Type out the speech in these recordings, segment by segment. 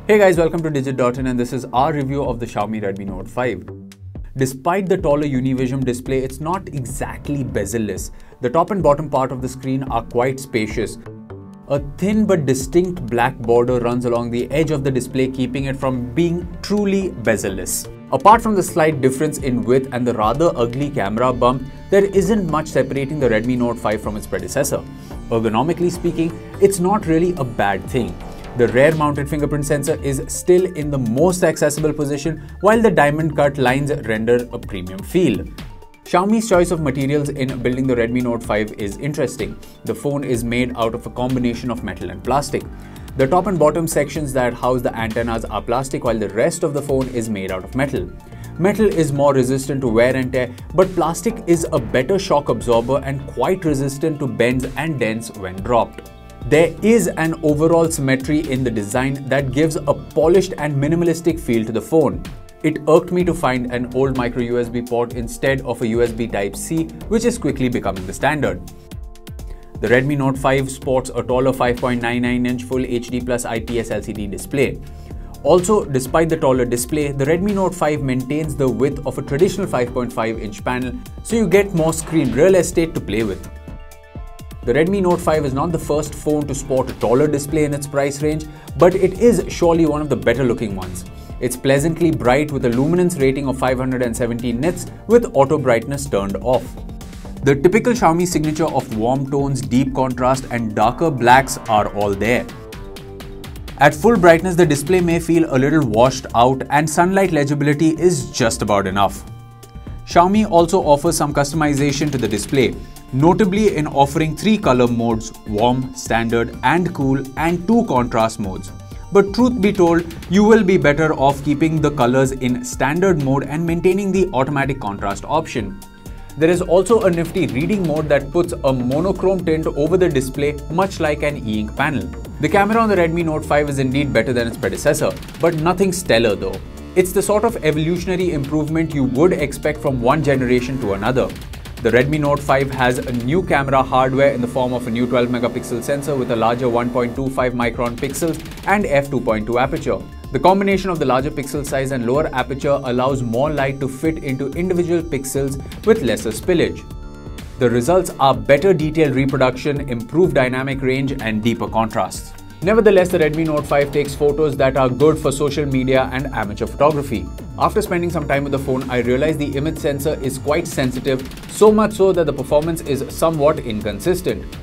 Hey guys, welcome to Digit.in and this is our review of the Xiaomi Redmi Note 5. Despite the taller univisium display, it's not exactly bezel-less. The top and bottom part of the screen are quite spacious. A thin but distinct black border runs along the edge of the display, keeping it from being truly bezel-less. Apart from the slight difference in width and the rather ugly camera bump, there isn't much separating the Redmi Note 5 from its predecessor. Ergonomically speaking, it's not really a bad thing. The rear-mounted fingerprint sensor is still in the most accessible position, while the diamond-cut lines render a premium feel. Xiaomi's choice of materials in building the Redmi Note 5 is interesting. The phone is made out of a combination of metal and plastic. The top and bottom sections that house the antennas are plastic, while the rest of the phone is made out of metal. Metal is more resistant to wear and tear, but plastic is a better shock absorber and quite resistant to bends and dents when dropped. There is an overall symmetry in the design that gives a polished and minimalistic feel to the phone. It irked me to find an old micro USB port instead of a USB Type-C, which is quickly becoming the standard. The Redmi Note 5 sports a taller 5.99-inch Full HD Plus IPS LCD display. Also, despite the taller display, the Redmi Note 5 maintains the width of a traditional 5.5-inch panel, so you get more screen real estate to play with. The Redmi Note 5 is not the first phone to sport a taller display in its price range, but it is surely one of the better looking ones. It's pleasantly bright with a luminance rating of 570 nits with auto brightness turned off. The typical Xiaomi signature of warm tones, deep contrast and darker blacks are all there. At full brightness, the display may feel a little washed out and sunlight legibility is just about enough. Xiaomi also offers some customization to the display, notably in offering 3 color modes: warm, standard and cool, and 2 contrast modes. But truth be told, you will be better off keeping the colors in standard mode and maintaining the automatic contrast option. There is also a nifty reading mode that puts a monochrome tint over the display, much like an e-ink panel. The camera on the Redmi Note 5 is indeed better than its predecessor, but nothing stellar though. It's the sort of evolutionary improvement you would expect from one generation to another. The Redmi Note 5 has a new camera hardware in the form of a new 12-megapixel sensor with a larger 1.25 micron pixels and f2.2 aperture. The combination of the larger pixel size and lower aperture allows more light to fit into individual pixels with lesser spillage. The results are better detailed reproduction, improved dynamic range and deeper contrasts. Nevertheless, the Redmi Note 5 takes photos that are good for social media and amateur photography. After spending some time with the phone, I realized the image sensor is quite sensitive, so much so that the performance is somewhat inconsistent.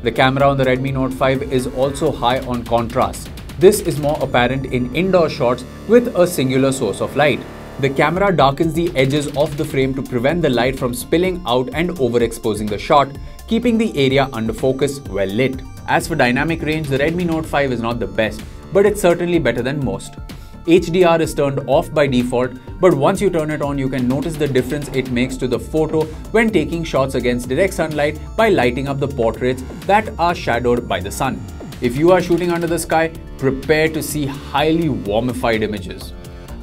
The camera on the Redmi Note 5 is also high on contrast. This is more apparent in indoor shots with a singular source of light. The camera darkens the edges of the frame to prevent the light from spilling out and overexposing the shot, keeping the area under focus well lit. As for dynamic range, the Redmi Note 5 is not the best, but it's certainly better than most. HDR is turned off by default, but once you turn it on, you can notice the difference it makes to the photo when taking shots against direct sunlight by lighting up the portraits that are shadowed by the sun. If you are shooting under the sky, prepare to see highly warmified images.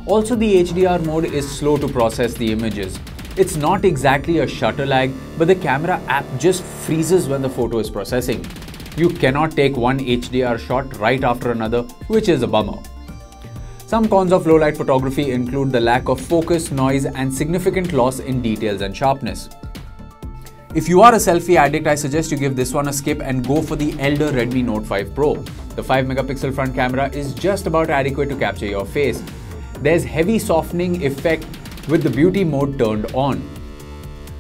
Also, the HDR mode is slow to process the images. It's not exactly a shutter lag, but the camera app just freezes when the photo is processing. You cannot take one HDR shot right after another, which is a bummer. Some cons of low-light photography include the lack of focus, noise, and significant loss in details and sharpness. If you are a selfie addict, I suggest you give this one a skip and go for the elder Redmi Note 5 Pro. The 5-megapixel front camera is just about adequate to capture your face. There's heavy softening effect with the beauty mode turned on.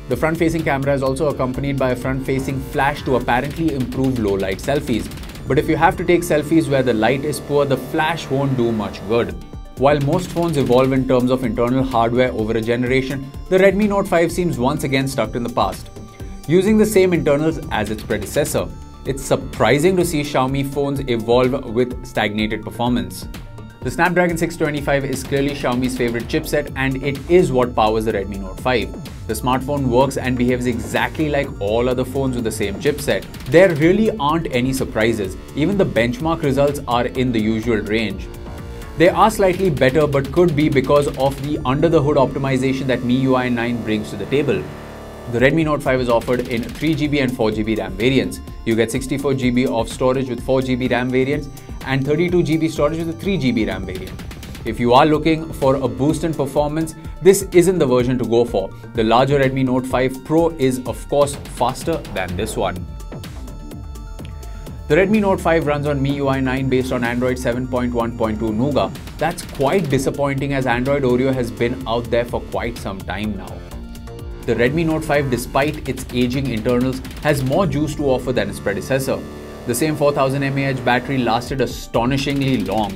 The front-facing camera is also accompanied by a front-facing flash to apparently improve low-light selfies. But if you have to take selfies where the light is poor, the flash won't do much good. While most phones evolve in terms of internal hardware over a generation, the Redmi Note 5 seems once again stuck in the past, using the same internals as its predecessor. It's surprising to see Xiaomi phones evolve with stagnated performance. The Snapdragon 625 is clearly Xiaomi's favorite chipset, and it is what powers the Redmi Note 5. The smartphone works and behaves exactly like all other phones with the same chipset. There really aren't any surprises. Even the benchmark results are in the usual range. They are slightly better, but could be because of the under-the-hood optimization that MIUI 9 brings to the table. The Redmi Note 5 is offered in 3GB and 4GB RAM variants. You get 64GB of storage with 4GB RAM variants and 32GB storage with a 3GB RAM variant. If you are looking for a boost in performance, this isn't the version to go for. The larger Redmi Note 5 Pro is of course faster than this one. The Redmi Note 5 runs on MIUI 9 based on Android 7.1.2 Nougat. That's quite disappointing as Android Oreo has been out there for quite some time now. The Redmi Note 5, despite its aging internals, has more juice to offer than its predecessor. The same 4000 mAh battery lasted astonishingly long.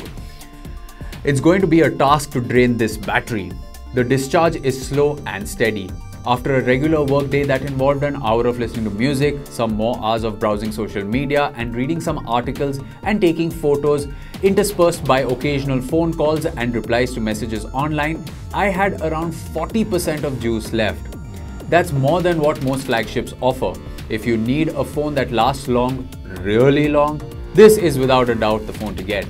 It's going to be a task to drain this battery. The discharge is slow and steady. After a regular workday that involved an hour of listening to music, some more hours of browsing social media and reading some articles and taking photos, interspersed by occasional phone calls and replies to messages online, I had around 40% of juice left. That's more than what most flagships offer. If you need a phone that lasts long, really long, this is without a doubt the phone to get.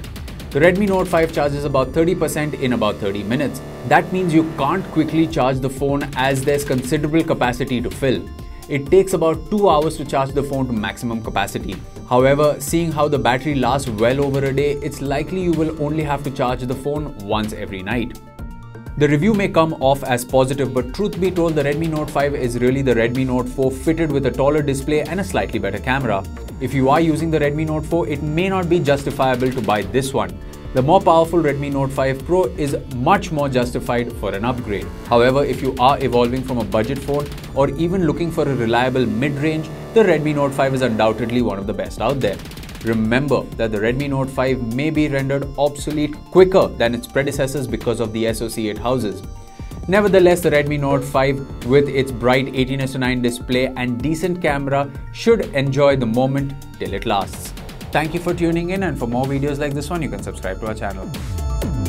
The Redmi Note 5 charges about 30% in about 30 minutes. That means you can't quickly charge the phone as there's considerable capacity to fill. It takes about 2 hours to charge the phone to maximum capacity. However, seeing how the battery lasts well over a day, it's likely you will only have to charge the phone once every night. The review may come off as positive, but truth be told, the Redmi Note 5 is really the Redmi Note 4 fitted with a taller display and a slightly better camera. If you are using the Redmi Note 4, it may not be justifiable to buy this one. The more powerful Redmi Note 5 Pro is much more justified for an upgrade. However, if you are evolving from a budget phone or even looking for a reliable mid-range, the Redmi Note 5 is undoubtedly one of the best out there. Remember that the Redmi Note 5 may be rendered obsolete quicker than its predecessors because of the associate houses. Nevertheless, the Redmi Note 5 with its bright 18:9 display and decent camera should enjoy the moment till it lasts. Thank you for tuning in, and for more videos like this one, you can subscribe to our channel.